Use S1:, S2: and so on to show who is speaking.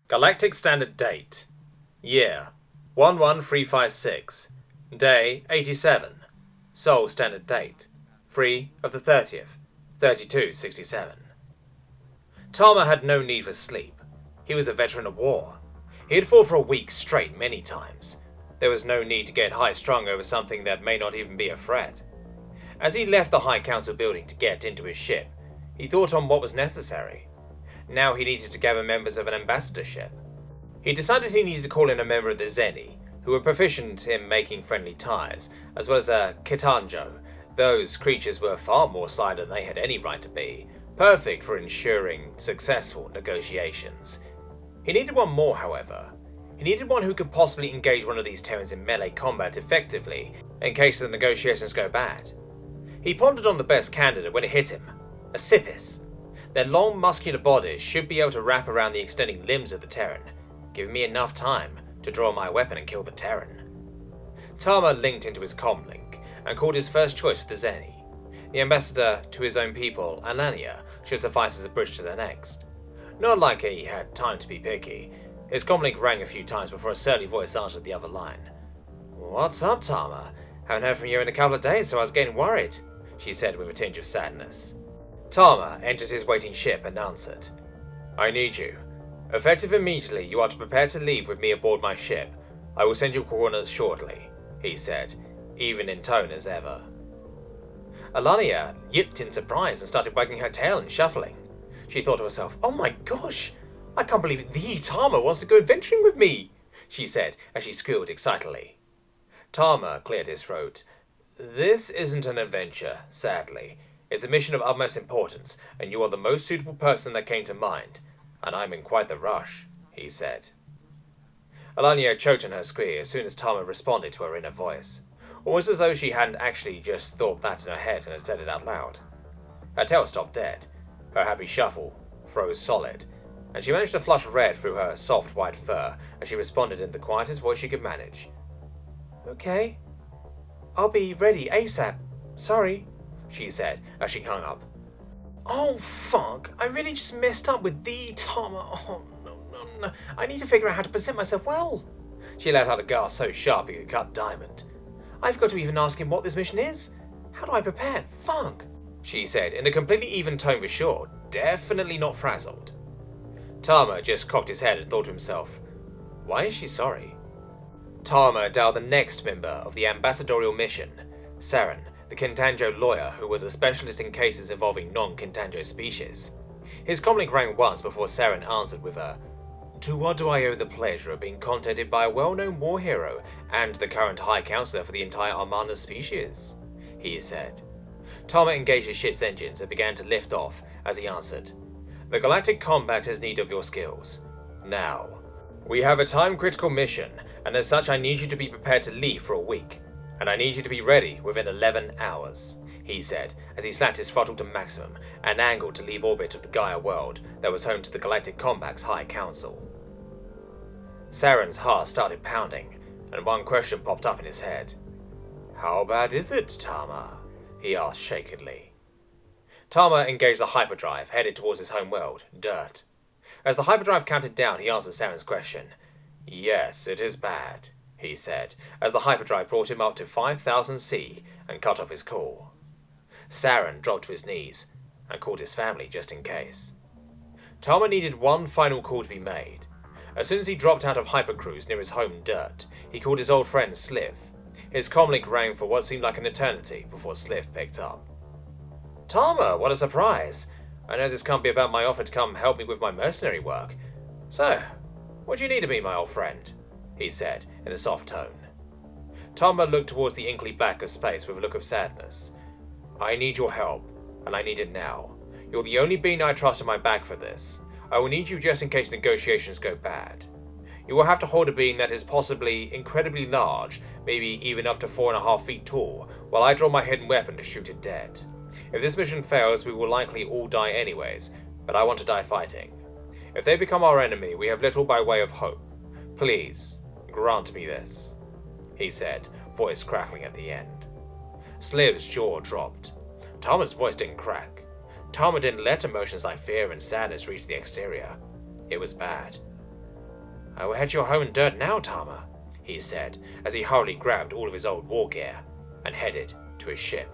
S1: Galactic Standard Date. Year 11356. Day 87. Sol Standard Date 3 of the 30th, 3267. Tama had no need for sleep. He was a veteran of war. He had fought for a week straight many times. There was no need to get high-strung over something that may not even be a threat. As he left the High Council building to get into his ship, he thought on what was necessary. Now he needed to gather members of an ambassadorship. He decided he needed to call in a member of the Zeni, who were proficient in making friendly ties, as well as a Kitanjo. Those creatures were far more silent than they had any right to be, perfect for ensuring successful negotiations. He needed one more, however. He needed one who could possibly engage one of these Terrans in melee combat effectively, in case the negotiations go bad. He pondered on the best candidate when it hit him: a Sithis. Their long, muscular bodies should be able to wrap around the extending limbs of the Terran, giving me enough time to draw my weapon and kill the Terran. Tama linked into his comlink and called his first choice for the Zeni. The ambassador to his own people, Alania, should suffice as a bridge to the next. Not like he had time to be picky. His comlink rang a few times before a surly voice answered the other line. "What's up, Tama? Haven't heard from you in a couple of days, so I was getting worried," she said with a tinge of sadness. Tama entered his waiting ship and answered. "I need you. Effective immediately, you are to prepare to leave with me aboard my ship. I will send you coordinates shortly," he said, even in tone as ever. Alania yipped in surprise and started wagging her tail and shuffling. She thought to herself, "Oh my gosh, I can't believe the Tama wants to go adventuring with me," she said as she squealed excitedly. Tama cleared his throat. "This isn't an adventure, sadly. It's a mission of utmost importance, and you are the most suitable person that came to mind, and I'm in quite the rush," he said. Alania choked on her squeal as soon as Tama responded to her inner voice, almost as though she hadn't actually just thought that in her head and had said it out loud. Her tail stopped dead, her happy shuffle froze solid, and she managed to flush red through her soft white fur as she responded in the quietest voice she could manage. "Okay. I'll be ready ASAP. Sorry," she said as she hung up. "Oh fuck, I really just messed up with the Tama. Oh no. I need to figure out how to present myself well." She let out a gasp so sharp it could cut diamond. "I've got to even ask him what this mission is. How do I prepare? Fuck," she said in a completely even tone for sure, definitely not frazzled. Tama just cocked his head and thought to himself, why is she sorry? Tama dialed the next member of the ambassadorial mission, Saren, the Kintanjo lawyer who was a specialist in cases involving non-Kintanjo species. His comlink rang once before Saren answered with a, "To what do I owe the pleasure of being contacted by a well-known war hero and the current High Counselor for the entire Armana species?" he said. Tama engaged his ship's engines and began to lift off as he answered, "The Galactic Combat has need of your skills. Now, we have a time-critical mission, and as such I need you to be prepared to leave for a week. And I need you to be ready within 11 hours, he said as he slapped his throttle to maximum and angled to leave orbit of the Gaia world that was home to the Galactic Combat's High Council. Saren's heart started pounding, and one question popped up in his head. "How bad is it, Tama?" he asked shakily. Tama engaged the hyperdrive, headed towards his home world, Dirt. As the hyperdrive counted down, he answered Saren's question. "Yes, it is bad," he said, as the hyperdrive brought him up to 5000 C and cut off his call. Saren dropped to his knees and called his family just in case. Tama needed one final call to be made. As soon as he dropped out of hypercruise near his home Dirt, he called his old friend Sliv. His comlink rang for what seemed like an eternity before Sliv picked up. "Tama, what a surprise! I know this can't be about my offer to come help me with my mercenary work. So, what do you need of me, my old friend?" he said in a soft tone. Tama looked towards the inky black of space with a look of sadness. "I need your help, and I need it now. You're the only being I trust in my back for this. I will need you just in case negotiations go bad. You will have to hold a being that is possibly incredibly large, maybe even up to 4.5 feet tall, while I draw my hidden weapon to shoot it dead. If this mission fails, we will likely all die anyways, but I want to die fighting. If they become our enemy, we have little by way of hope. Please, grant me this," he said, voice crackling at the end. Sliv's jaw dropped. Tama's voice didn't crack. Tama didn't let emotions like fear and sadness reach the exterior. It was bad. "I will head you home in dirt now, Tama," he said, as he hurriedly grabbed all of his old war gear and headed to his ship.